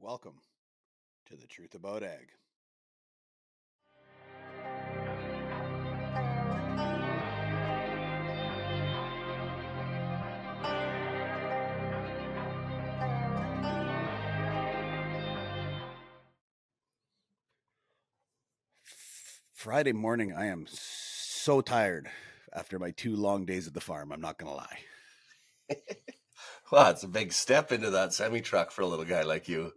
Welcome to the Truth About Ag. Friday morning, I am so tired after my 2 long days at the farm. I'm not going to lie. Well, it's a big step into that semi-truck for a little guy like you.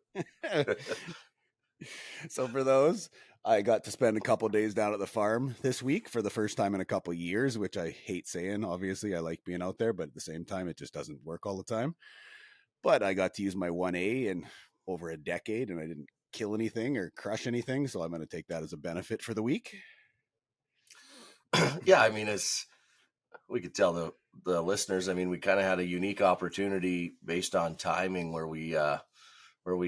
So for those, I got to spend a couple days down at the farm this week for the first time in a couple years, which I hate saying. Obviously, I like being out there, but at the same time, it just doesn't work all the time. But I got to use my 1A in over a decade, and I didn't kill anything or crush anything, so I'm going to take that as a benefit for the week. Yeah, I mean, as we could tell the listeners, I mean, we kind of had a unique opportunity based on timing where we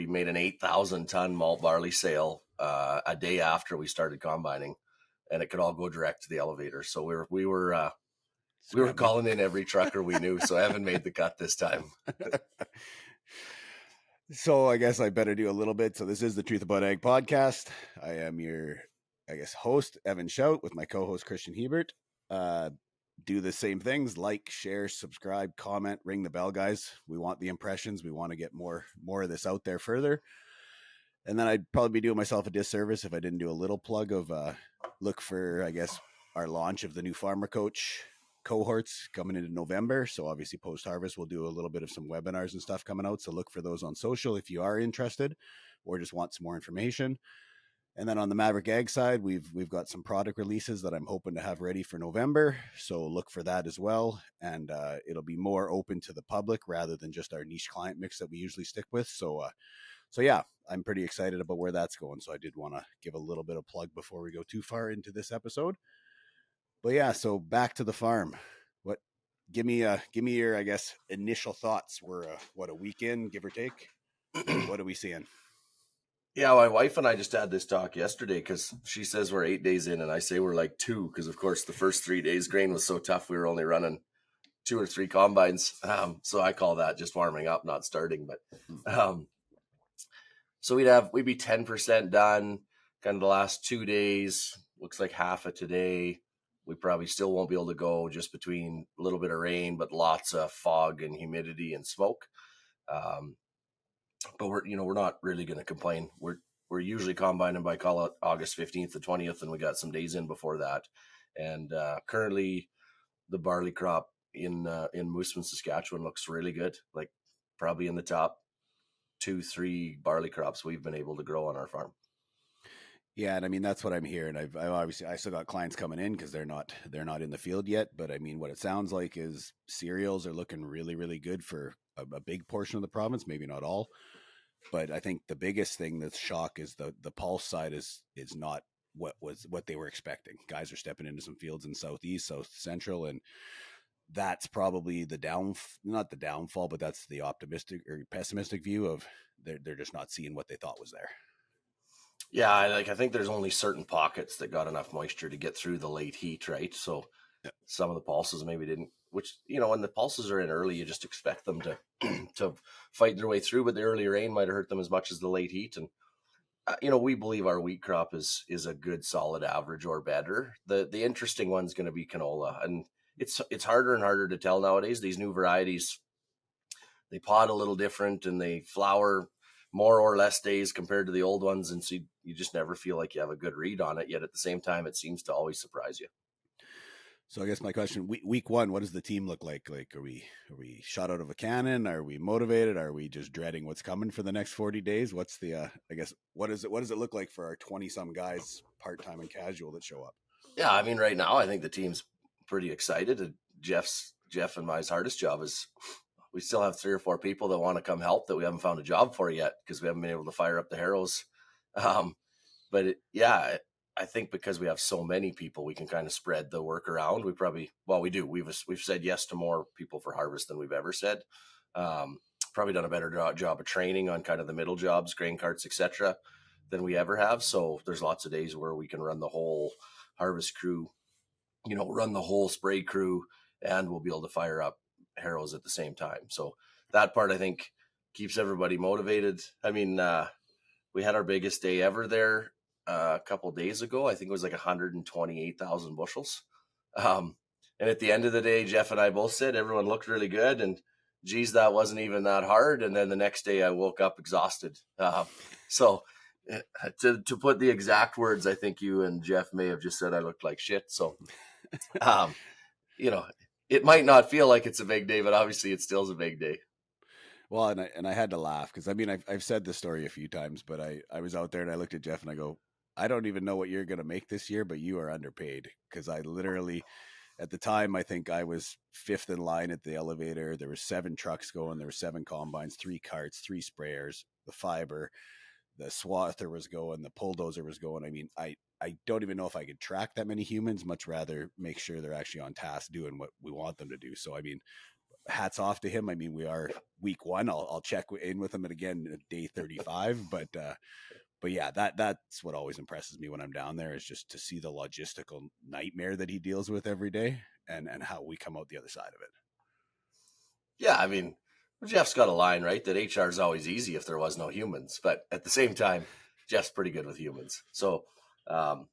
made an 8,000 ton malt barley sale a day after we started combining, and it could all go direct to the elevator. So we were calling in every trucker we knew. So Evan made the cut this time. So I guess I better do a little bit. So this is the Truth About Ag podcast. I am your, host, Evan Shout, with my co-host, Kristjan Hebert. Do the same things: like, share, subscribe, comment, ring the bell, guys. We want the impressions. We want to get more of this out there further. And then I'd probably be doing myself a disservice if I didn't do a little plug of look for, our launch of the new Farmer Coach cohorts coming into November. So obviously post-harvest, we'll do a little bit of some webinars and stuff coming out. So look for those on social if you are interested or just want some more information. And then on the Maverick Ag side, we've got some product releases that I'm hoping to have ready for November. So look for that as well. And it'll be more open to the public rather than just our niche client mix that we usually stick with. So yeah, I'm pretty excited about where that's going. So I did want to give a little bit of plug before we go too far into this episode. But yeah, so back to the farm. Give me your, initial thoughts. We're a week in, give or take. What are we seeing? Yeah, my wife and I just had this talk yesterday because she says we're 8 days in and I say we're like 2 because, of course, the first 3 days grain was so tough we were only running 2 or 3 combines. So I call that just warming up, not starting. But so we'd be 10% done kind of the last 2 days. Looks like half of today. We probably still won't be able to go just between a little bit of rain, but lots of fog and humidity and smoke. But we're not really going to complain. We're usually combining by, call it, August 15th to 20th, and we got some days in before that. And currently, the barley crop in Moosomin, Saskatchewan looks really good. Like probably in the top 2-3 barley crops we've been able to grow on our farm. Yeah, and I mean that's what I'm hearing. I've obviously I still got clients coming in because they're not in the field yet. But I mean, what it sounds like is cereals are looking really, really good for a big portion of the province. Maybe not all, but I think the biggest thing that's shock is the pulse side is not what they were expecting. Guys are stepping into some fields in Southeast, South Central, and that's probably not the downfall, but that's the optimistic or pessimistic view of they're just not seeing what they thought was there. Yeah, I think there's only certain pockets that got enough moisture to get through the late heat, right? So some of the pulses maybe didn't, which, when the pulses are in early, you just expect them to to fight their way through, but the early rain might have hurt them as much as the late heat. And, we believe our wheat crop is a good solid average or better. The interesting one's going to be canola. And it's harder and harder to tell nowadays. These new varieties, they pod a little different and they flower more or less days compared to the old ones, and so you just never feel like you have a good read on it. Yet at the same time, it seems to always surprise you. So I guess my question: week one, what does the team look like? Like, are we shot out of a cannon? Are we motivated? Are we just dreading what's coming for the next 40 days? What's the what does it look like for our 20-some guys, part-time and casual, that show up? Yeah, I mean, right now I think the team's pretty excited. Jeff and my hardest job is we still have 3 or 4 people that want to come help that we haven't found a job for yet because we haven't been able to fire up the harrows. I think because we have so many people, we can kind of spread the work around. We do. We've said yes to more people for harvest than we've ever said. Probably done a better job of training on kind of the middle jobs, grain carts, etc., than we ever have. So there's lots of days where we can run the whole harvest crew, run the whole spray crew, and we'll be able to fire up harrows at the same time. So that part, I think, keeps everybody motivated. I mean, we had our biggest day ever there a couple days ago. I think it was like 128,000 bushels. And at the end of the day, Jeff and I both said everyone looked really good, and geez, that wasn't even that hard. And then the next day, I woke up exhausted. So to put the exact words, I think you and Jeff may have just said I looked like shit. So, um, you know, it might not feel like it's a big day, but obviously it still is a big day. Well, and I had to laugh because I mean I've said this story a few times, but I was out there and I looked at Jeff and I go, I don't even know what you're going to make this year, but you are underpaid, because I literally, at the time, I think I was fifth in line at the elevator. There were 7 trucks going, there were 7 combines, 3 carts, 3 sprayers, the fiber, the swather was going, the bulldozer was going. I mean, I don't even know if I could track that many humans, much rather make sure they're actually on task doing what we want them to do. So I mean, hats off to him. I mean, we are week 1. I'll check in with him again at day 35, but yeah, that's what always impresses me when I'm down there, is just to see the logistical nightmare that he deals with every day, and how we come out the other side of it. Yeah, I mean, Jeff's got a line, right, that HR is always easy if there was no humans. But at the same time, Jeff's pretty good with humans. So, and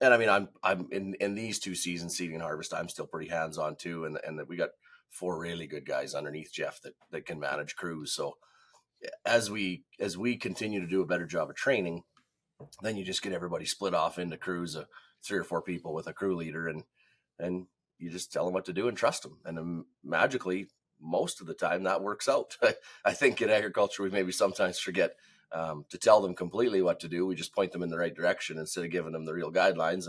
I mean, I'm in these 2 seasons, seeding and harvest, I'm still pretty hands on too, and we got 4 really good guys underneath Jeff that can manage crews. So as we continue to do a better job of training, then you just get everybody split off into crews of 3 or 4 people with a crew leader, and you just tell them what to do and trust them. And then magically, most of the time, that works out. I think in agriculture, we maybe sometimes forget to tell them completely what to do. We just point them in the right direction instead of giving them the real guidelines.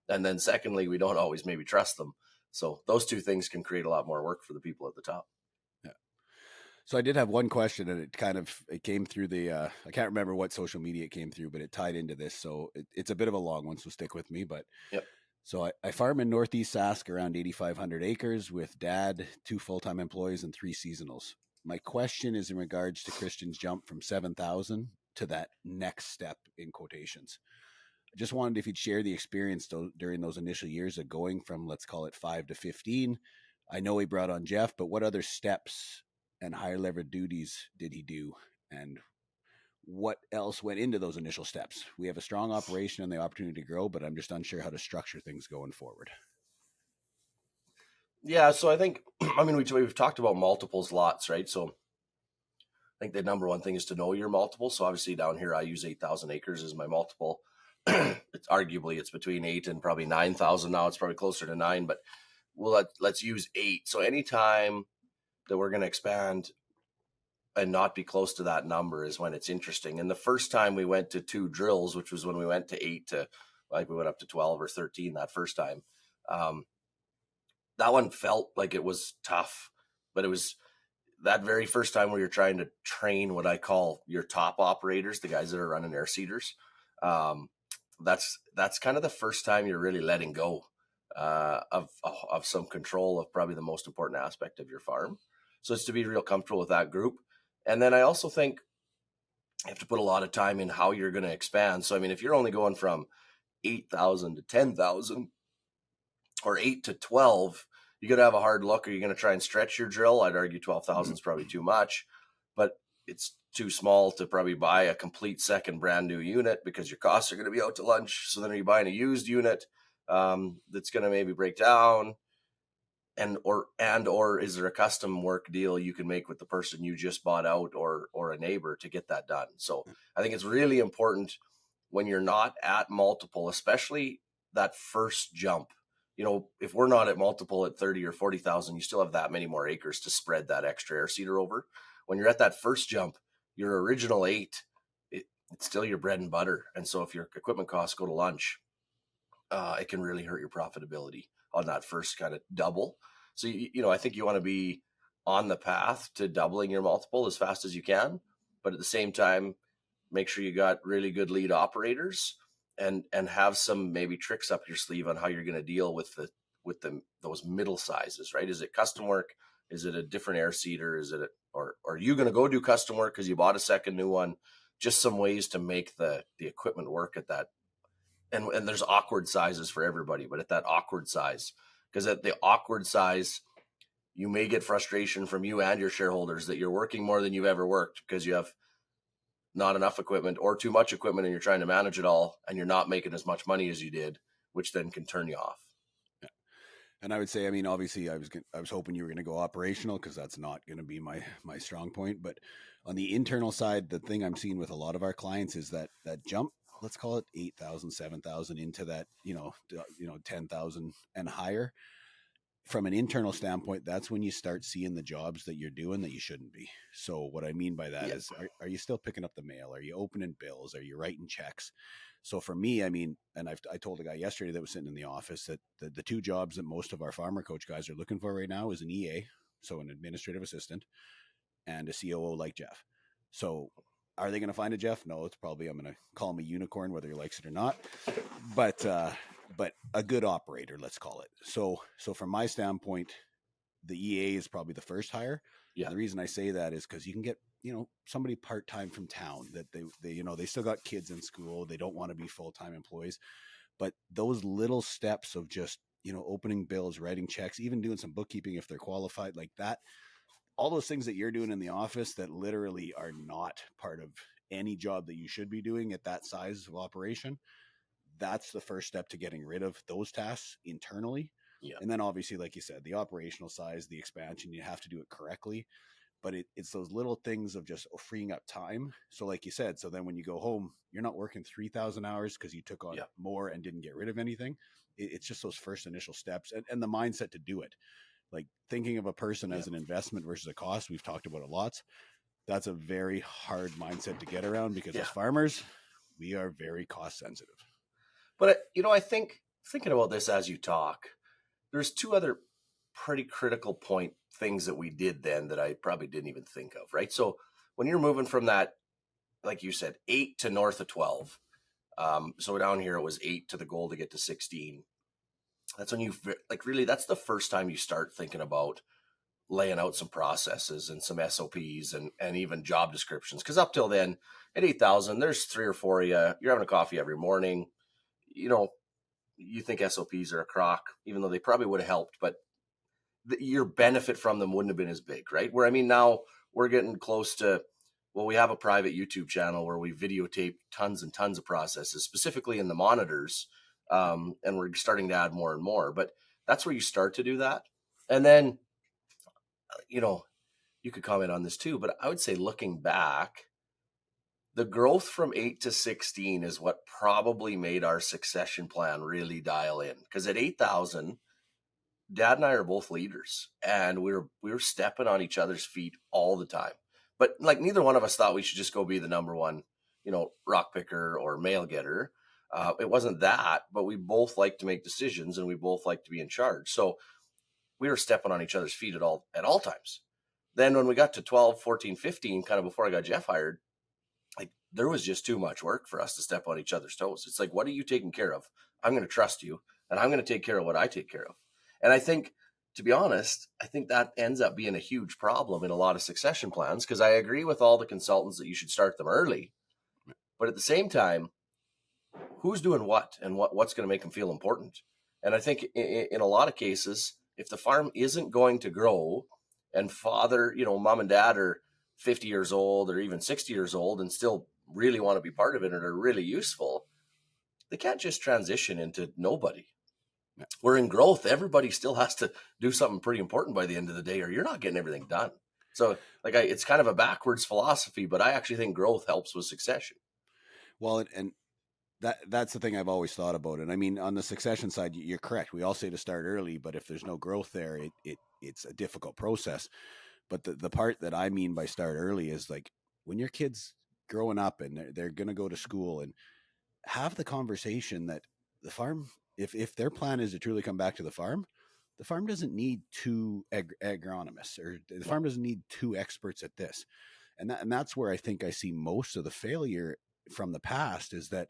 And then secondly, we don't always maybe trust them. So those 2 things can create a lot more work for the people at the top. So I did have one question, and it came through the I can't remember what social media it came through, but it tied into this. So it's a bit of a long one, so stick with me. But Yep. so I farm in Northeast Sask, around 8,500 acres, with dad, 2 full-time employees, and 3 seasonals. My question is in regards to Kristjan's jump from 7,000 to that next step in quotations. I just wanted if you'd share the experience during those initial years of going from, let's call it 5 to 15. I know he brought on Jeff, but what other steps and higher level duties did he do, and what else went into those initial steps? We have a strong operation and the opportunity to grow, but I'm just unsure how to structure things going forward. Yeah, so I think, I mean, we've talked about multiples lots, right? So I think the number one thing is to know your multiple. So obviously down here, I use 8,000 acres as my multiple. It's between 8 and probably 9,000 now. It's probably closer to 9, but let's use 8. So anytime that we're going to expand and not be close to that number is when it's interesting. And the first time we went to 2 drills, which was when we went to 8 to, like, we went up to 12 or 13 that first time. That one felt like it was tough, but it was that very first time where you're trying to train what I call your top operators, the guys that are running air seeders. That's kind of the first time you're really letting go of some control of probably the most important aspect of your farm. So it's to be real comfortable with that group. And then I also think you have to put a lot of time in how you're going to expand. So, I mean, if you're only going from 8,000 to 10,000 or 8 to 12, you got to have a hard look. Are you going to try and stretch your drill? I'd argue 12,000 is probably too much, but it's too small to probably buy a complete second brand new unit because your costs are going to be out to lunch. So then are you buying a used unit that's going to maybe break down? Or is there a custom work deal you can make with the person you just bought out or a neighbor to get that done? So I think it's really important when you're not at multiple, especially that first jump. You know, if we're not at multiple at 30 or 40,000, you still have that many more acres to spread that extra air seeder over. When you're at that first jump, your original 8, it's still your bread and butter. And so if your equipment costs go to lunch, it can really hurt your profitability on that first kind of double. So, I think you want to be on the path to doubling your multiple as fast as you can, but at the same time, make sure you got really good lead operators and have some maybe tricks up your sleeve on how you're going to deal with those middle sizes, right? Is it custom work? Is it a different air seeder? Or are you going to go do custom work because you bought a second new one? Just some ways to make the equipment work at that. And there's awkward sizes for everybody, but at that awkward size, because at the awkward size, you may get frustration from you and your shareholders that you're working more than you've ever worked because you have not enough equipment or too much equipment and you're trying to manage it all and you're not making as much money as you did, which then can turn you off. And I would say, I mean, obviously, I was hoping you were going to go operational because that's not going to be my strong point. But on the internal side, the thing I'm seeing with a lot of our clients is that jump, let's call it 8,000, 7,000 into that, 10,000 and higher. From an internal standpoint, that's when you start seeing the jobs that you're doing that you shouldn't be. So what I mean by that is, are you still picking up the mail? Are you opening bills? Are you writing checks? So for me, I mean, and I told a guy yesterday that was sitting in the office that the two jobs that most of our farmer coach guys are looking for right now is an EA, so an administrative assistant, and a COO like Jeff. So are they going to find a Jeff? No, it's probably, I'm going to call him a unicorn, whether he likes it or not. But a good operator, let's call it. So from my standpoint, the EA is probably the first hire. Yeah. And the reason I say that is because you can get, somebody part-time from town that they still got kids in school. They don't want to be full-time employees, but those little steps of just, opening bills, writing checks, even doing some bookkeeping if they're qualified like that, all those things that you're doing in the office that literally are not part of any job that you should be doing at that size of operation, that's the first step to getting rid of those tasks internally. Yeah. And then obviously, like you said, the operational size, the expansion, you have to do it correctly. But it's those little things of just freeing up time. So like you said, so then when you go home, you're not working 3,000 hours because you took on more and didn't get rid of anything. It's just those first initial steps and the mindset to do it. Like thinking of a person as an investment versus a cost, we've talked about a lot. That's a very hard mindset to get around because as farmers, we are very cost sensitive. But, I think thinking about this as you talk, there's two other pretty critical point things that we did then that I probably didn't even think of, right? So when you're moving from that, like you said, 8 to north of 12, so down here it was 8 to the goal to get to 16. That's when you, like, really, that's the first time you start thinking about laying out some processes and some SOPs and even job descriptions. Because up till then, at 8,000, there's 3 or 4 of you. You're having a coffee every morning. You think SOPs are a crock, even though they probably would have helped, but your benefit from them wouldn't have been as big, right? Where, I mean, now we're getting close to, well, we have a private YouTube channel where we videotape tons and tons of processes, specifically in the monitors, and we're starting to add more and more. But that's where you start to do that. And then, you could comment on this too, but I would say looking back, the growth from 8 to 16 is what probably made our succession plan really dial in. Because at 8,000, Dad and I are both leaders, and we were stepping on each other's feet all the time. But like neither one of us thought we should just go be the number one, rock picker or mail getter. It wasn't that, but we both like to make decisions and we both like to be in charge. So we were stepping on each other's feet at all times. Then when we got to 12, 14, 15, kind of before I got Jeff hired, like there was just too much work for us to step on each other's toes. It's like, what are you taking care of? I'm going to trust you, and I'm going to take care of what I take care of. And I think, to be honest, I think that ends up being a huge problem in a lot of succession plans, because I agree with all the consultants that you should start them early. But at the same time, who's doing what and what's going to make them feel important? And I think in a lot of cases, if the farm isn't going to grow and father, mom and dad are 50 years old or even 60 years old and still really want to be part of it and are really useful, they can't just transition into nobody. We're in growth. Everybody still has to do something pretty important by the end of the day, or you're not getting everything done. So it's kind of a backwards philosophy, but I actually think growth helps with succession. Well, and that's the thing I've always thought about. And I mean, on the succession side, you're correct. We all say to start early, but if there's no growth there, it's a difficult process. But the part that I mean by start early is like when your kid's growing up and they're going to go to school, and have the conversation that the farm, if their plan is to truly come back to the farm doesn't need two agronomists, or the farm doesn't need two experts at this. And that's where I think I see most of the failure from the past, is that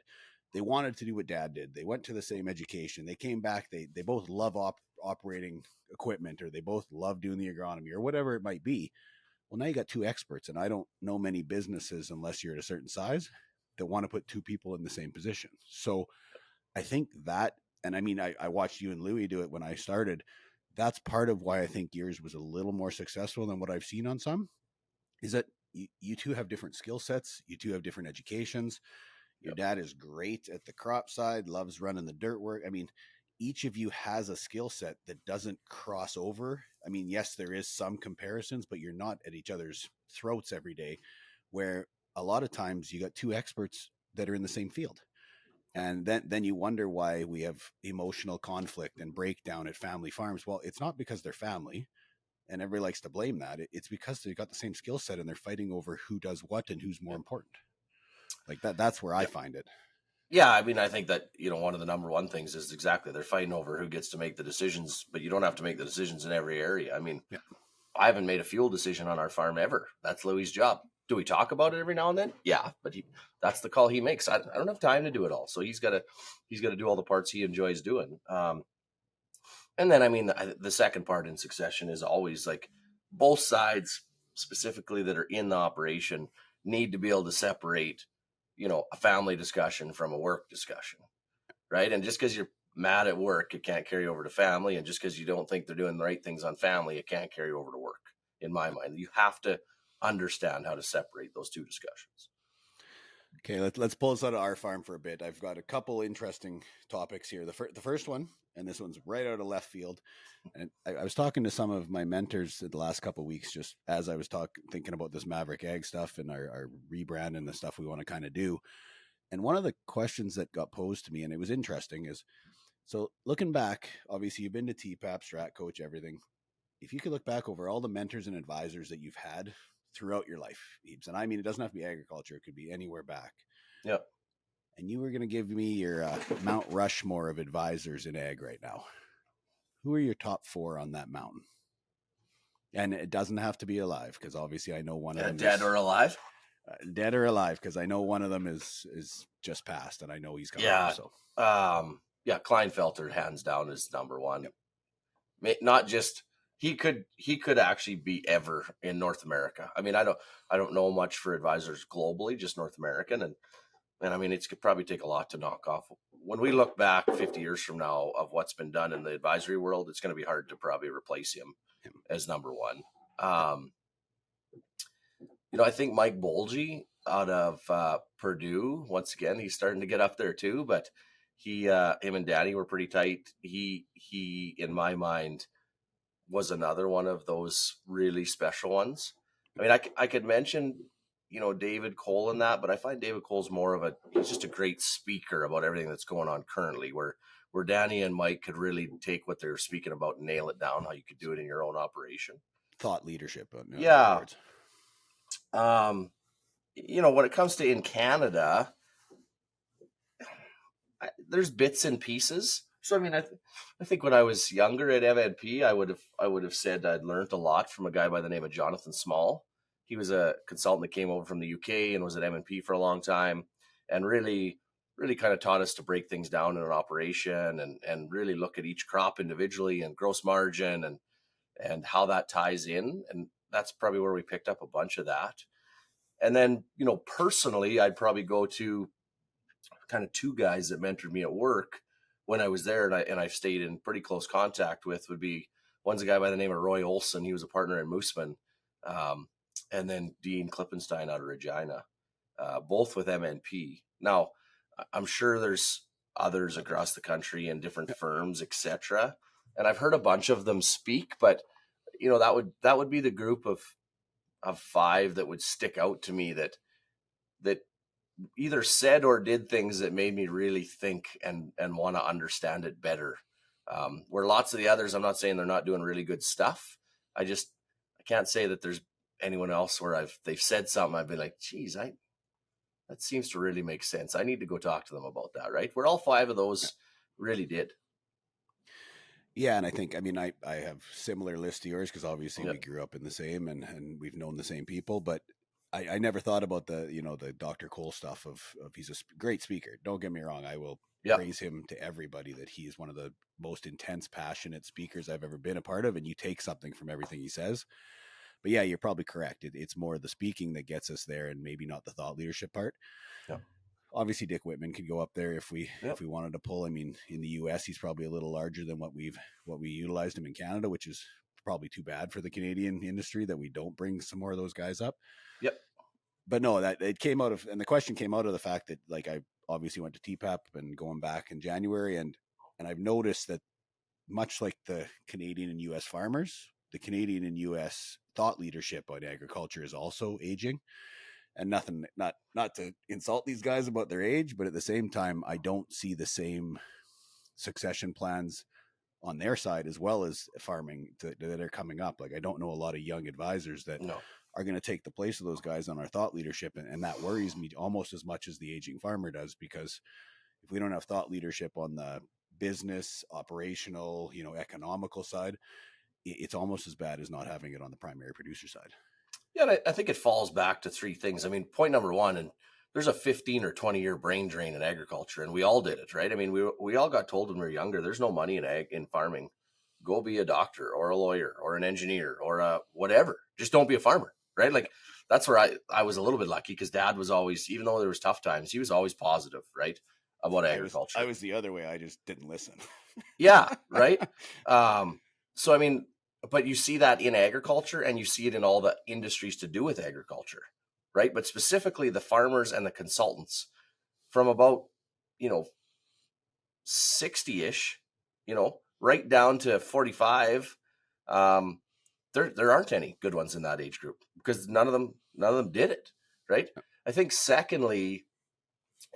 they wanted to do what Dad did. They went to the same education. They came back. They both love operating equipment, or they both love doing the agronomy, or whatever it might be. Well, now you got two experts, and I don't know many businesses, unless you're at a certain size, that want to put two people in the same position. So I think that, and I mean, I watched you and Louie do it when I started. that's part of why I think yours was a little more successful than what I've seen on some, is that you two have different skill sets. You two have different educations. Your Yep. dad is great at the crop side, loves running the dirt work. I mean, each of you has a skill set that doesn't cross over. I mean, yes, there is some comparisons, but you're not at each other's throats every day, where a lot of times you got two experts that are in the same field. And then you wonder why we have emotional conflict and breakdown at family farms. Well, it's not because they're family and everybody likes to blame that. It's because they've got the same skill set and they're fighting over who does what and who's more Yep. important. Like that's where I Yep. find it. Yeah, I mean, I think that, one of the number one things is exactly they're fighting over who gets to make the decisions, but you don't have to make the decisions in every area. I mean, Yeah. I haven't made a fuel decision on our farm ever. That's Louis' job. Do we talk about it every now and then? Yeah, but that's the call he makes. I don't have time to do it all, so he's got to do all the parts he enjoys doing. And then, I mean, the second part in succession is always like both sides, specifically that are in the operation, need to be able to separate, a family discussion from a work discussion, right? And just because you're mad at work, it can't carry over to family. And just because you don't think they're doing the right things on family, it can't carry over to work. In my mind, you have to understand how to separate those two discussions. Okay, let's pull this out of our farm for a bit. I've got a couple interesting topics here. The first one, and this one's right out of left field. And I was talking to some of my mentors the last couple of weeks, just as I was thinking about this Maverick Ag stuff and our rebrand and the stuff we want to kind of do. And one of the questions that got posed to me, and it was interesting, is so looking back, obviously you've been to TPAP, Strat Coach, everything. If you could look back over all the mentors and advisors that you've had throughout your life, Ebes, and I mean, it doesn't have to be agriculture, it could be anywhere back. Yep. And you were going to give me your Mount Rushmore of advisors in ag right now. Who are your top 4 on that mountain? And it doesn't have to be alive, because obviously I know one of them dead or alive. Dead or alive, because I know one of them is just passed, and I know he's coming. Yeah. So Kleinfelter hands down is number one. Yep. Not just he could actually be ever in North America. I mean, I don't know much for advisors globally, just North American, and I mean, it could probably take a lot to knock off. When we look back 50 years from now of what's been done in the advisory world, it's going to be hard to probably replace him as number one. I think Mike Bolge out of Purdue, once again, he's starting to get up there too, but him and Danny were pretty tight. He, in my mind, was another one of those really special ones. I mean, I could mention, David Cole in that, but I find David Cole's he's just a great speaker about everything that's going on currently, where Danny and Mike could really take what they're speaking about and nail it down, how you could do it in your own operation. Thought leadership. Yeah. When it comes to in Canada, there's bits and pieces. So, I mean, I think when I was younger at MNP, I would have said I'd learned a lot from a guy by the name of Jonathan Small. He was a consultant that came over from the UK and was at MNP for a long time, and really kind of taught us to break things down in an operation and really look at each crop individually and gross margin and how that ties in. And that's probably where we picked up a bunch of that. And then, personally, I'd probably go to kind of 2 guys that mentored me at work when I was there, and I've stayed in pretty close contact with. Would be, one's a guy by the name of Roy Olson. He was a partner in Mooseman, and then Dean Klippenstein out of Regina, both with MNP. Now, I'm sure there's others across the country in different firms, etc. And I've heard a bunch of them speak, but that would be the group of 5 that would stick out to me that either said or did things that made me really think and want to understand it better. Where lots of the others, I'm not saying they're not doing really good stuff. I can't say that there's anyone else where they've said something I've been like, geez, that seems to really make sense. I need to go talk to them about that, right? Where all 5 of those really did. Yeah, and I think, I mean, I have similar list to yours, because obviously we grew up in the same and we've known the same people, but I never thought about the Dr. Cole stuff of he's a great speaker. Don't get me wrong. I will praise him to everybody that he's one of the most intense, passionate speakers I've ever been a part of. And you take something from everything he says. But yeah, you're probably correct. It's more the speaking that gets us there and maybe not the thought leadership part. Yeah. obviously Dick Whitman could go up there if we Yep. wanted to pull. I mean, in the US, he's probably a little larger than what we utilized him in Canada, which is probably too bad for the Canadian industry that we don't bring some more of those guys up. Yep. But no, that it came out of, and the question came out of the fact that, like, I obviously went to TPAP and going back in January, and I've noticed that much like the Canadian and US farmers, the Canadian and US thought leadership on agriculture is also aging. And nothing, not to insult these guys about their age, but at the same time, I don't see the same succession plans on their side as well as farming that are coming up. Like, I don't know a lot of young advisors that No. are going to take the place of those guys on our thought leadership, and that worries me almost as much as the aging farmer does, because if we don't have thought leadership on the business, operational, economical side, it's almost as bad as not having it on the primary producer side. Yeah, and I think it falls back to three things. I mean, point number one, and there's a 15 or 20-year brain drain in agriculture, and we all did it, right? I mean, we all got told when we were younger, there's no money in farming. Go be a doctor or a lawyer or an engineer or a whatever. Just don't be a farmer, right? Like, that's where I was a little bit lucky, because Dad was always, even though there was tough times, he was always positive, right, about agriculture. I was the other way. I just didn't listen. Yeah, right. So I mean, but you see that in agriculture, and you see it in all the industries to do with agriculture, right? But specifically the farmers and the consultants from about, 60-ish, right down to 45. There aren't any good ones in that age group, because none of them did it, right? I think secondly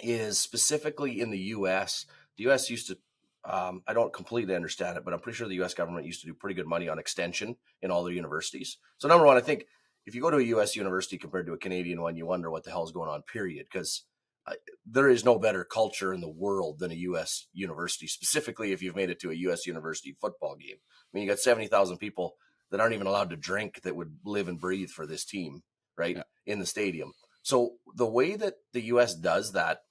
is specifically in the US. The US used to, I don't completely understand it, but I'm pretty sure the US government used to do pretty good money on extension in all their universities. So number one, I think if you go to a US university compared to a Canadian one, you wonder what the hell's going on, period. Because there is no better culture in the world than a US university, specifically if you've made it to a US university football game. I mean, you got 70,000 people that aren't even allowed to drink that would live and breathe for this team, right? Yeah. In the stadium. So the way that the US does that,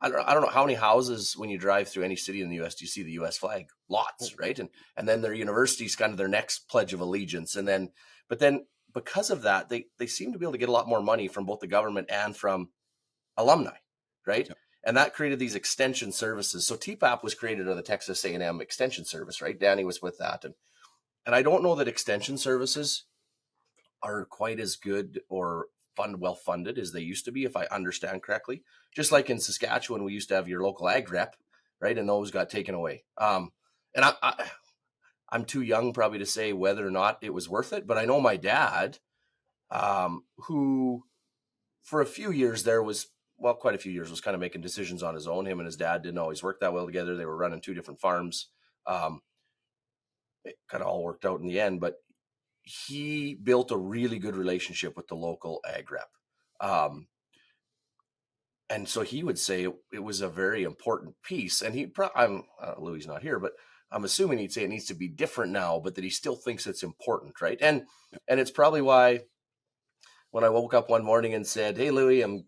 I don't know how many houses when you drive through any city in the US do you see the US flag? Lots, right? And then their university's kind of their next pledge of allegiance. But then because of that, they seem to be able to get a lot more money from both the government and from alumni, right? Yep. And that created these extension services. So TPAP was created on the Texas A&M extension service, right? Danny was with that. And I don't know that extension services are quite as good or well funded as they used to be, if I understand correctly. Just like in Saskatchewan, we used to have your local ag rep, right? And those got taken away. And I'm too young probably to say whether or not it was worth it, but I know my dad, who for a few years there was, well, quite a few years, was kind of making decisions on his own. Him and his dad didn't always work that well together. They were running two different farms. It kind of all worked out in the end, but he built a really good relationship with the local ag rep. And so he would say it was a very important piece. And Louis not here, but I'm assuming he'd say it needs to be different now, but that he still thinks it's important, right? And it's probably why when I woke up one morning and said, "Hey, Louis, I'm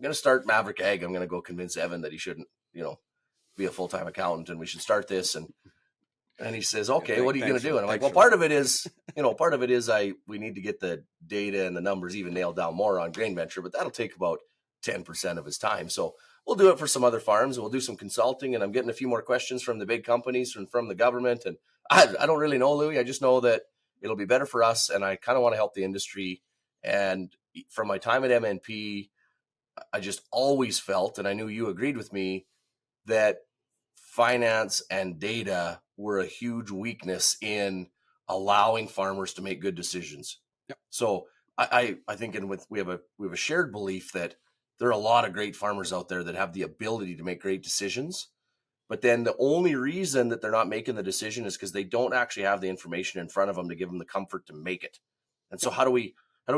going to start Maverick Ag. I'm going to go convince Evan that he shouldn't, be a full-time accountant, and we should start this." And he says, "Okay, what are you going to do?" And I'm like, "Well, part of it is, we need to get the data and the numbers even nailed down more on Grain Venture, but that'll take about 10% of his time. So we'll do it for some other farms, and we'll do some consulting. And I'm getting a few more questions from the big companies and from the government. And I don't really know, Louis. I just know that it'll be better for us, and I kind of want to help the industry. And from my time at MNP, I just always felt, and I knew you agreed with me, that finance and data were a huge weakness in allowing farmers to make good decisions." Yep. So I think we have a shared belief that there are a lot of great farmers out there that have the ability to make great decisions, but then the only reason that they're not making the decision is because they don't actually have the information in front of them to give them the comfort to make it. And so how do we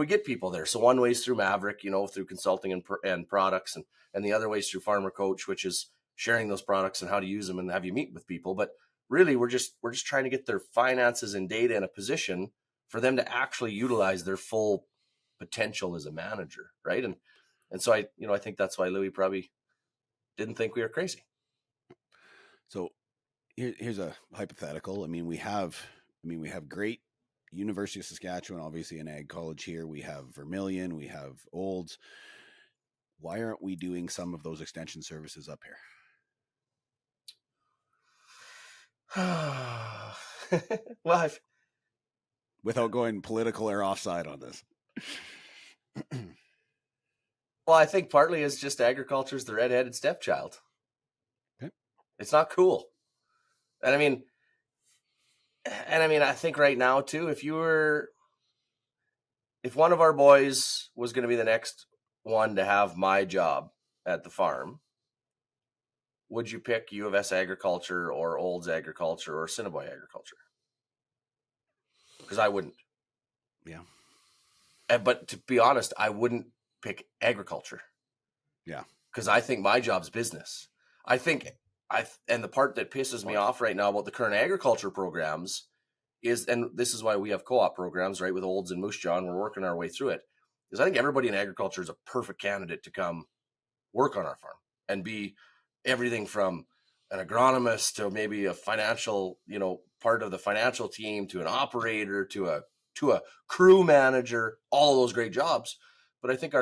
get people there? So one way is through Maverick, through consulting and products, and the other way is through Farmer Coach, which is sharing those products and how to use them and have you meet with people. But really, we're just trying to get their finances and data in a position for them to actually utilize their full potential as a manager, right? And so I think that's why Louis probably didn't think we were crazy. So here's a hypothetical. I mean, we have great University of Saskatchewan, obviously an ag college here. We have Vermilion, we have Olds. why aren't we doing some of those extension services up here? Well, Without going political or offside on this. well, I think partly it's just agriculture is the red-headed stepchild. Okay. It's not cool. And I mean, I think right now too, if one of our boys was going to be the next one to have my job at the farm, would you pick U of S agriculture or Olds agriculture or Assiniboia agriculture? Because I wouldn't. Yeah. But to be honest, I wouldn't pick agriculture. Yeah. Because I think my job's business. And the part that pisses me off right now about the current agriculture programs is, and this is why we have co-op programs, right, with Olds and Moose Jaw, we're working our way through it, is I think everybody in agriculture is a perfect candidate to come work on our farm and be everything from an agronomist to maybe a financial, part of the financial team, to an operator, to a crew manager, all of those great jobs. But I think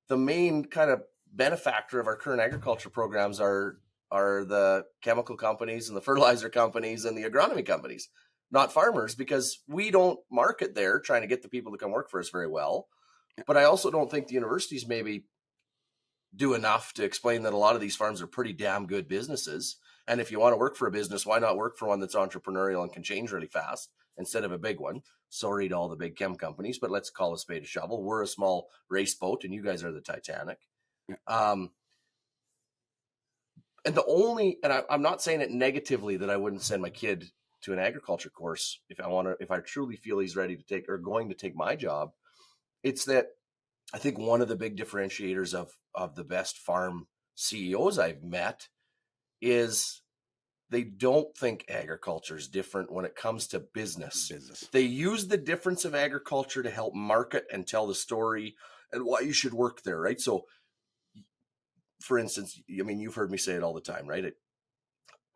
the main kind of benefactor of our current agriculture programs are the chemical companies and the fertilizer companies and the agronomy companies, not farmers, because we don't market there trying to get the people to come work for us very well. But I also don't think the universities maybe do enough to explain that a lot of these farms are pretty damn good businesses. And if you want to work for a business, why not work for one that's entrepreneurial and can change really fast instead of a big one? Sorry to all the big chem companies, but let's call a spade a shovel. We're a small race boat and you guys are the Titanic. And I'm not saying it negatively that I wouldn't send my kid to an agriculture course if I truly feel he's ready to take or going to take my job. It's that I think one of the big differentiators of the best farm CEOs I've met is they don't think agriculture is different when it comes to business. They use the difference of agriculture to help market and tell the story and why you should work there, right? So, for instance, you've heard me say it all the time, right?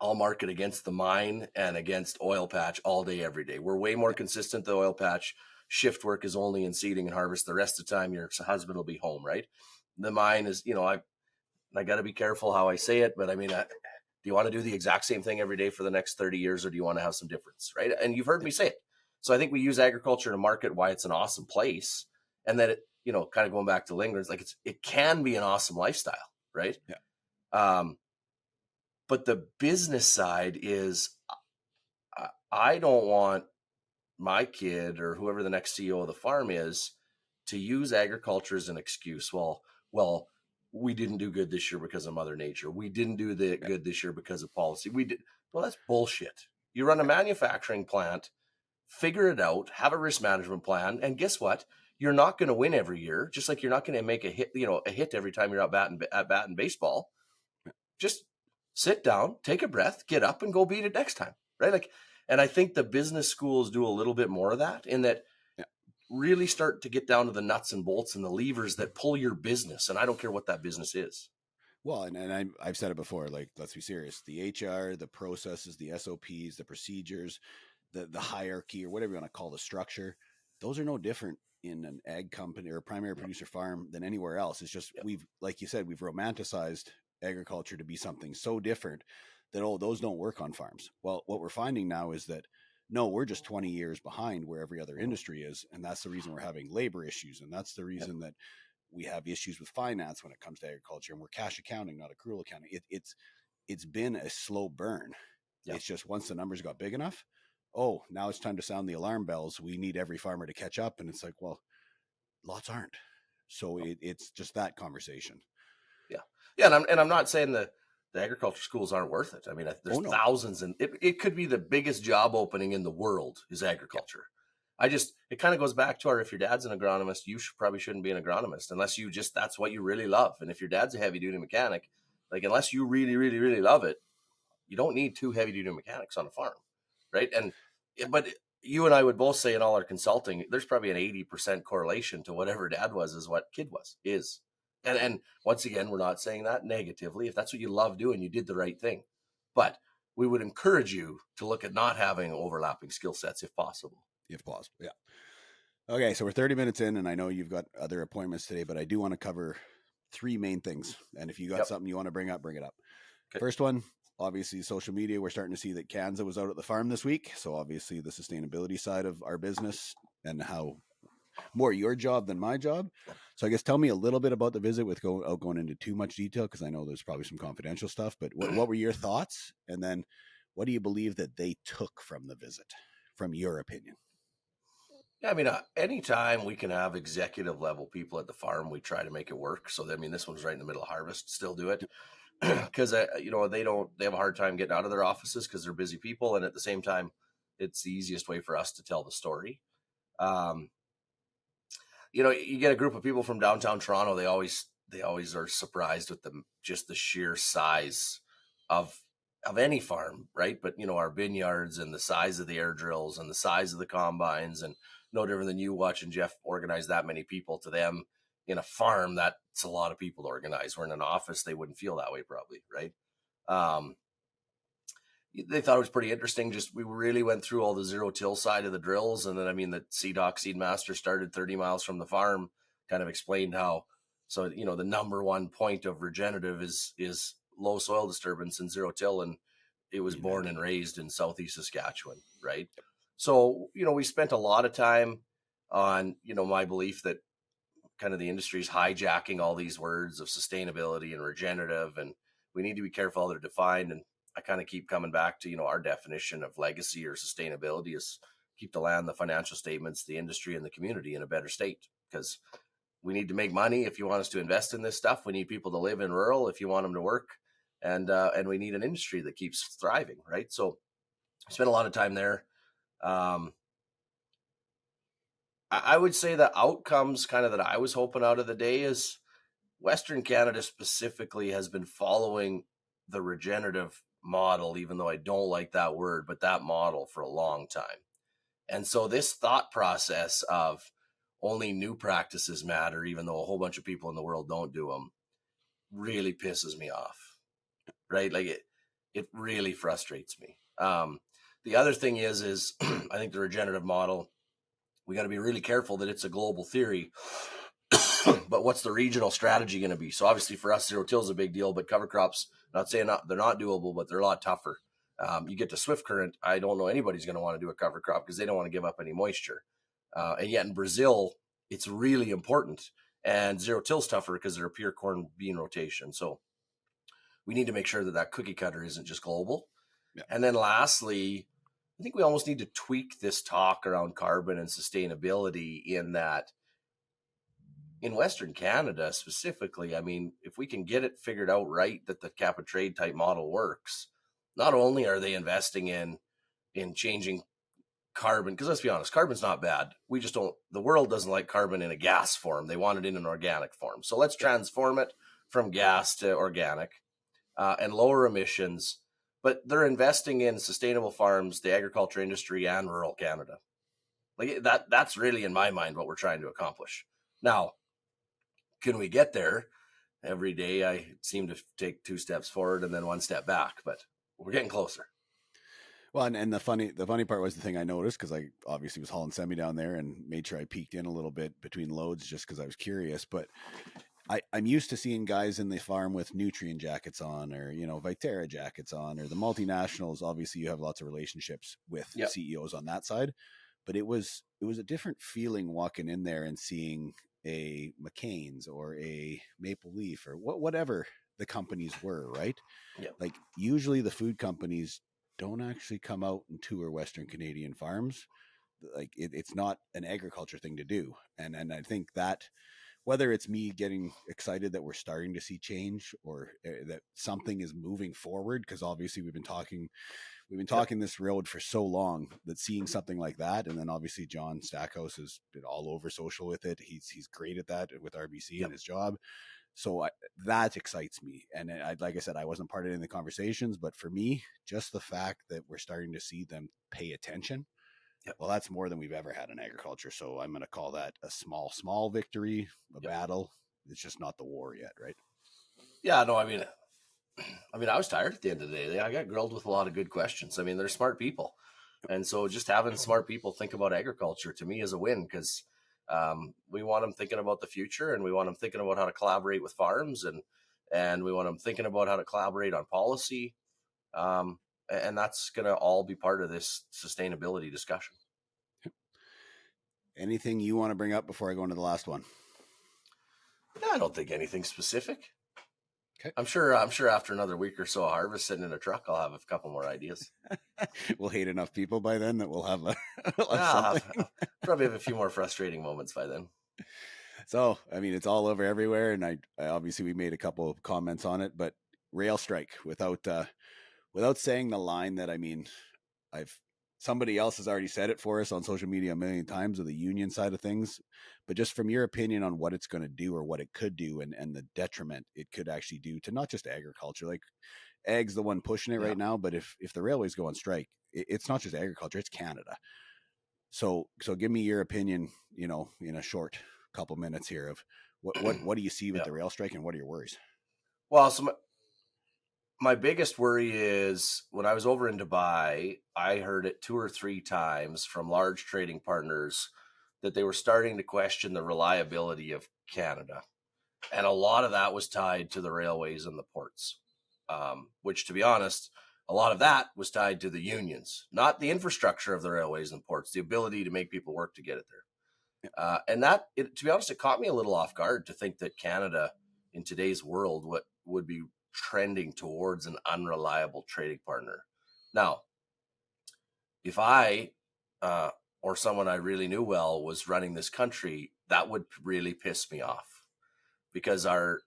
I'll market against the mine and against oil patch all day, every day. We're way more consistent than oil patch. Shift work is only in seeding and harvest. The rest of the time, your husband will be home, right? The mine is, I got to be careful how I say it, but do you want to do the exact same thing every day for the next 30 years, or do you want to have some difference, right? And you've heard me say it. So I think we use agriculture to market why it's an awesome place, and that it, kind of going back to Lingard, it can be an awesome lifestyle, right? Yeah. But the business side is, I don't want my kid or whoever the next CEO of the farm is to use agriculture as an excuse. Well, we didn't do good this year because of Mother Nature. We didn't do good this year because of policy. Well, that's bullshit. You run a manufacturing plant, figure it out, have a risk management plan, and guess what? You're not going to win every year, just like you're not going to make a hit every time you're at bat in baseball. Just sit down, take a breath, get up, and go beat it next time, right? And I think the business schools do a little bit more of that, in that really start to get down to the nuts and bolts and the levers that pull your business. And I don't care what that business is. Well, and I've said it before, let's be serious. The HR, the processes, the SOPs, the procedures, the hierarchy, or whatever you want to call the structure, those are no different in an ag company or a primary producer farm than anywhere else. It's just, we've, like you said, we've romanticized agriculture to be something so different that, those don't work on farms. Well, what we're finding now is that, no, we're just 20 years behind where every other industry is. And that's the reason we're having labor issues. And that's the reason that we have issues with finance when it comes to agriculture, and we're cash accounting, not accrual accounting. It's been a slow burn. It's just, once the numbers got big enough, now it's time to sound the alarm bells. We need every farmer to catch up. And it's like, well, lots aren't. So it's just that conversation. Yeah. And I'm not saying the agriculture schools aren't worth it. There's thousands, and it could be the biggest job opening in the world is agriculture. It kind of goes back to if your dad's an agronomist, you probably shouldn't be an agronomist unless that's what you really love. And if your dad's a heavy duty mechanic, unless you really, really, really love it, you don't need two heavy duty mechanics on a farm. Right. But you and I would both say in all our consulting, there's probably an 80% correlation to whatever dad was is what kid is. And once again, we're not saying that negatively. If that's what you love doing, you did the right thing. But we would encourage you to look at not having overlapping skill sets if possible. Yeah. Okay, so we're 30 minutes in, and I know you've got other appointments today, but I do want to cover three main things. And if you got Yep. something you want to bring up, bring it up. Okay. First one, obviously social media. We're starting to see that CANZA was out at the farm this week. So obviously the sustainability side of our business and how more your job than my job. So I guess tell me a little bit about the visit without going into too much detail, because I know there's probably some confidential stuff, but what were your thoughts? And then what do you believe that they took from the visit, from your opinion? Yeah, I mean, anytime we can have executive level people at the farm, we try to make it work. So, I mean, this one's right in the middle of harvest. Still do it because they have a hard time getting out of their offices because they're busy people, and at the same time, it's the easiest way for us to tell the story. Um, you get a group of people from downtown Toronto. They always are surprised with the sheer size of any farm, right? But our vineyards and the size of the air drills and the size of the combines, and no different than you watching Jeff organize that many people. To them, in a farm, that's a lot of people to organize. We're in an office, they wouldn't feel that way probably, right? Um, they thought it was pretty interesting. Just we really went through all the zero till side of the drills, and then the Seed Master started 30 miles from the farm, kind of explained how. So the number one point of regenerative is low soil disturbance and zero till, and it was born and raised in southeast Saskatchewan, right? So we spent a lot of time on my belief that kind of the industry is hijacking all these words of sustainability and regenerative, and we need to be careful how they're defined. And I kind of keep coming back to our definition of legacy or sustainability is keep the land, the financial statements, the industry, and the community in a better state, because we need to make money if you want us to invest in this stuff. We need people to live in rural if you want them to work, and we need an industry that keeps thriving, right? So I spent a lot of time there. I would say the outcomes kind of that I was hoping out of the day is Western Canada specifically has been following the regenerative model, even though I don't like that word, but that model for a long time. And so this thought process of only new practices matter, even though a whole bunch of people in the world don't do them, really pisses me off, right? Like it really frustrates me. The other thing is I think the regenerative model, we got to be really careful that it's a global theory. But what's the regional strategy going to be? So obviously for us, zero till is a big deal, but cover crops, not saying they're not doable, but they're a lot tougher. You get to swift current, I don't know anybody's going to want to do a cover crop because they don't want to give up any moisture. And yet in Brazil, it's really important. And zero till's tougher because they're a pure corn bean rotation. So we need to make sure that cookie cutter isn't just global. Yeah. And then lastly, I think we almost need to tweak this talk around carbon and sustainability in that in Western Canada specifically, I mean, if we can get it figured out right that the cap and trade type model works, not only are they investing in changing carbon, because let's be honest, carbon's not bad. We just don't, the world doesn't like carbon in a gas form. They want it in an organic form. So let's transform it from gas to organic and lower emissions. But they're investing in sustainable farms, the agriculture industry, and rural Canada. Like that's really, in my mind, what we're trying to accomplish. Now, can we get there? Every day I seem to take 2 steps forward and then 1 step back, but we're getting closer. Well, and the funny part was the thing I noticed, because I obviously was hauling semi down there and made sure I peeked in a little bit between loads just because I was curious. But I'm used to seeing guys in the farm with Nutrien jackets on, or Viterra jackets on, or the multinationals. Obviously, you have lots of relationships with CEOs on that side, but it was a different feeling walking in there and seeing a McCain's or a Maple Leaf or whatever the companies were, right? Yeah. Like usually the food companies don't actually come out and tour Western Canadian farms. Like it's not an agriculture thing to do. And I think that whether it's me getting excited that we're starting to see change or that something is moving forward, because obviously we've been talking this road for so long, that seeing something like that, and then obviously John Stackhouse has been all over social with it. He's great at that with RBC and his job. So that excites me. And like I said, I wasn't part of any of the conversations, but for me, just the fact that we're starting to see them pay attention, well, that's more than we've ever had in agriculture. So I'm going to call that a small victory, a battle. It's just not the war yet, right? Yeah, no, I mean, I was tired at the end of the day. I got grilled with a lot of good questions. I mean, they're smart people. And so just having smart people think about agriculture to me is a win, because We want them thinking about the future, and we want them thinking about how to collaborate with farms, and we want them thinking about how to collaborate on policy. And that's going to all be part of this sustainability discussion. Anything you want to bring up before I go into the last one? Yeah, I don't think anything specific. Okay. I'm sure after another week or so of harvest sitting in a truck, I'll have a couple more ideas. We'll hate enough people by then that we'll have, I'll probably have a few more frustrating moments by then. So, I mean, it's all over everywhere. And I obviously we made a couple of comments on it, but rail strike without saying the line that, I mean, somebody else has already said it for us on social media a million times of the union side of things, but just from your opinion on what it's going to do or what it could do and the detriment it could actually do to not just agriculture, like ag's the one pushing it right now, but if the railways go on strike, it's not just agriculture, it's Canada. So give me your opinion, in a short couple minutes here of what do you see with the rail strike and what are your worries? Well, so my biggest worry is when I was over in Dubai, I heard it 2 or 3 times from large trading partners that they were starting to question the reliability of Canada. And a lot of that was tied to the railways and the ports, which, to be honest, a lot of that was tied to the unions, not the infrastructure of the railways and ports, the ability to make people work to get it there. And that, to be honest, it caught me a little off guard to think that Canada in today's world would be trending towards an unreliable trading partner. Now, if I or someone I really knew well was running this country, that would really piss me off because our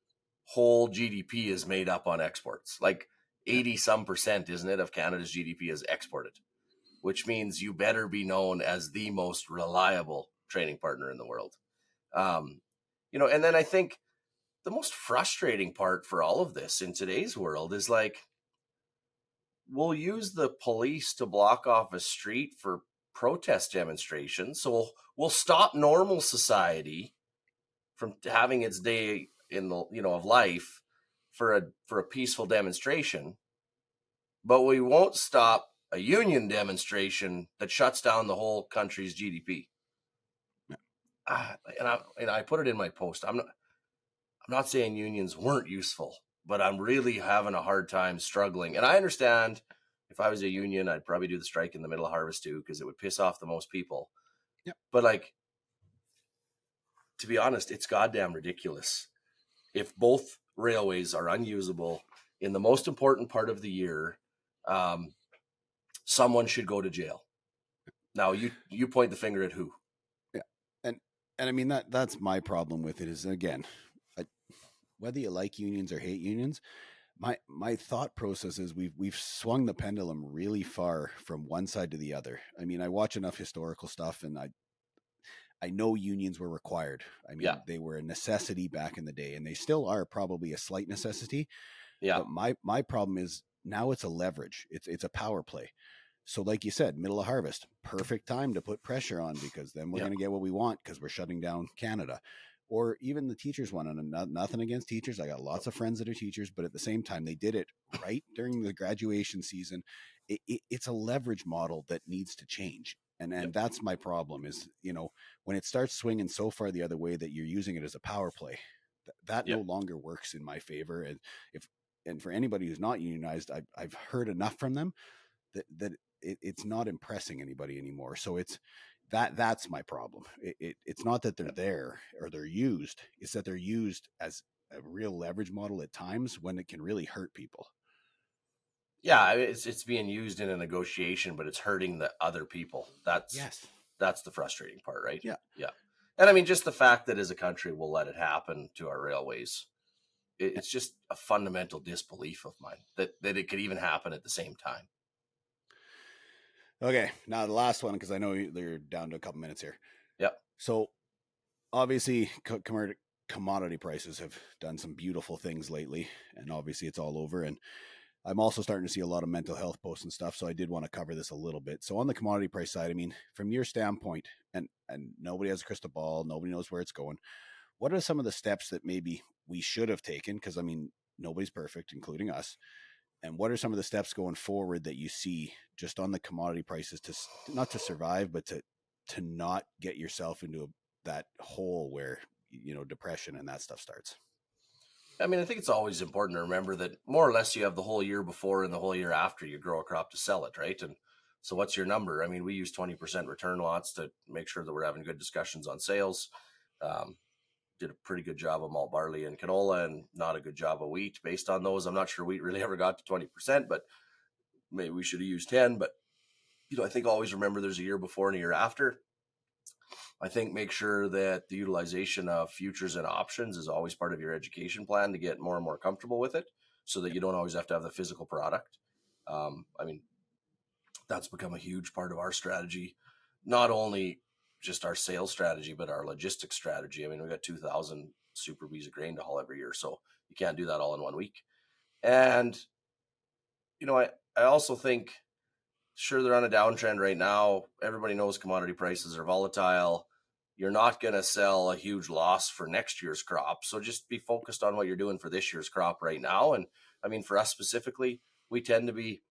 whole GDP is made up on exports. Like 80 some percent, isn't it, of Canada's GDP is exported, which means you better be known as the most reliable trading partner in the world. And then I think the most frustrating part for all of this in today's world is like, we'll use the police to block off a street for protest demonstrations. So we'll stop normal society from having its day in the, of life for a peaceful demonstration, but we won't stop a union demonstration that shuts down the whole country's GDP. And I put it in my post. I'm not saying unions weren't useful, but I'm really having a hard time struggling. And I understand if I was a union, I'd probably do the strike in the middle of harvest too, because it would piss off the most people. Yep. But like, to be honest, it's goddamn ridiculous. If both railways are unusable in the most important part of the year, someone should go to jail. Now you point the finger at who? Yeah. And I mean, that's my problem with it is, again, whether you like unions or hate unions, my thought process is we've swung the pendulum really far from one side to the other. I mean, I watch enough historical stuff and I know unions were required. I mean, they were a necessity back in the day and they still are probably a slight necessity. Yeah. But my problem is now it's a leverage. It's a power play. So like you said, middle of harvest, perfect time to put pressure on because then we're going to get what we want because we're shutting down Canada. Or even the teachers one, and nothing against teachers. I got lots of friends that are teachers, but at the same time, they did it right during the graduation season. It's a leverage model that needs to change. And that's my problem is, when it starts swinging so far the other way that you're using it as a power play, that no longer works in my favor. And for anybody who's not unionized, I've heard enough from them that it's not impressing anybody anymore. So that's my problem. It's not that they're there or they're used. It's that they're used as a real leverage model at times when it can really hurt people. Yeah, it's being used in a negotiation, but it's hurting the other people. That's the frustrating part, right? Yeah. And I mean, just the fact that as a country we'll let it happen to our railways, it's just a fundamental disbelief of mine that it could even happen at the same time. Okay, now the last one, because I know they're down to a couple minutes here. Yep. So obviously commodity prices have done some beautiful things lately, and obviously it's all over. And I'm also starting to see a lot of mental health posts and stuff, so I did want to cover this a little bit. So on the commodity price side, I mean, from your standpoint, and nobody has a crystal ball, nobody knows where it's going, what are some of the steps that maybe we should have taken? Because, I mean, nobody's perfect, including us. And what are some of the steps going forward that you see just on the commodity prices to not to survive, but to not get yourself into that hole where, depression and that stuff starts. I mean, I think it's always important to remember that more or less you have the whole year before and the whole year after you grow a crop to sell it, right? And so what's your number? I mean, we use 20% return lots to make sure that we're having good discussions on sales. Um, did a pretty good job of malt barley and canola and not a good job of wheat based on those. I'm not sure wheat really ever got to 20%, but maybe we should have used 10. But, I think always remember there's a year before and a year after. I think make sure that the utilization of futures and options is always part of your education plan to get more and more comfortable with it so that you don't always have to have the physical product. I mean, that's become a huge part of our strategy, not only just our sales strategy, but our logistics strategy. I mean, we got 2,000 super bees of grain to haul every year, so you can't do that all in 1 week. And, I also think, sure, they're on a downtrend right now. Everybody knows commodity prices are volatile. You're not going to sell a huge loss for next year's crop. So just be focused on what you're doing for this year's crop right now. And I mean, for us specifically, we tend to be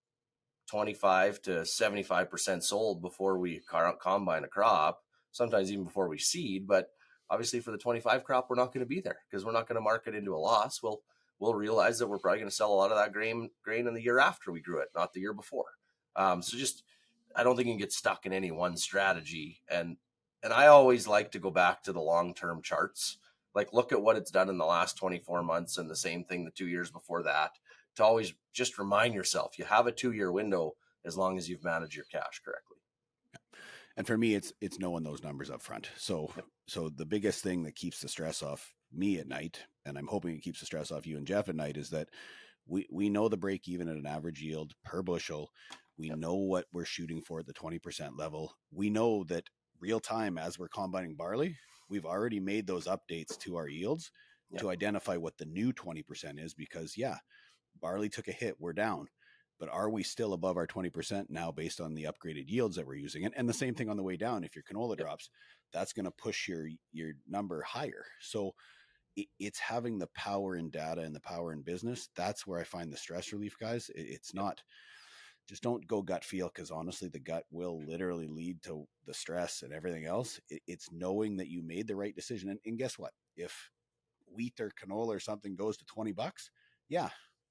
25 to 75% sold before we combine a crop, sometimes even before we seed. But obviously for the 25 crop, we're not going to be there because we're not going to mark it into a loss. We'll realize that we're probably going to sell a lot of that grain in the year after we grew it, not the year before. So just, I don't think you can get stuck in any one strategy. And I always like to go back to the long-term charts, like look at what it's done in the last 24 months and the same thing the 2 years before that, to always just remind yourself you have a 2-year window as long as you've managed your cash correctly. And for me, it's knowing those numbers up front. So the biggest thing that keeps the stress off me at night, and I'm hoping it keeps the stress off you and Jeff at night, is that we know the break even at an average yield per bushel. We know what we're shooting for at the 20% level. We know that real time as we're combining barley, we've already made those updates to our yields to identify what the new 20% is, because barley took a hit, we're down. But are we still above our 20% now based on the upgraded yields that we're using? And the same thing on the way down. If your canola drops, that's going to push your number higher. So it's having the power in data and the power in business. That's where I find the stress relief, guys. It's not just don't go gut feel, because honestly, the gut will literally lead to the stress and everything else. It's knowing that you made the right decision. And guess what? If wheat or canola or something goes to $20,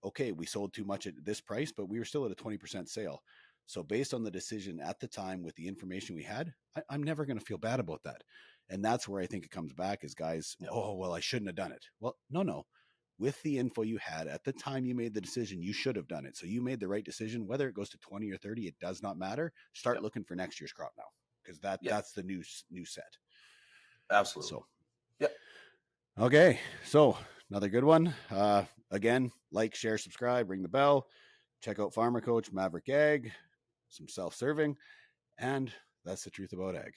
okay, we sold too much at this price, but we were still at a 20% sale. So based on the decision at the time with the information we had, I'm never going to feel bad about that. And that's where I think it comes back is guys, oh, well, I shouldn't have done it. Well, no. With the info you had at the time you made the decision, you should have done it. So you made the right decision. Whether it goes to 20 or 30, it does not matter. Start looking for next year's crop now, because that's the new set. Absolutely. So, okay. So another good one. Again, like, share, subscribe, ring the bell. Check out Farmer Coach, Maverick Ag, some self-serving. And that's the truth about ag.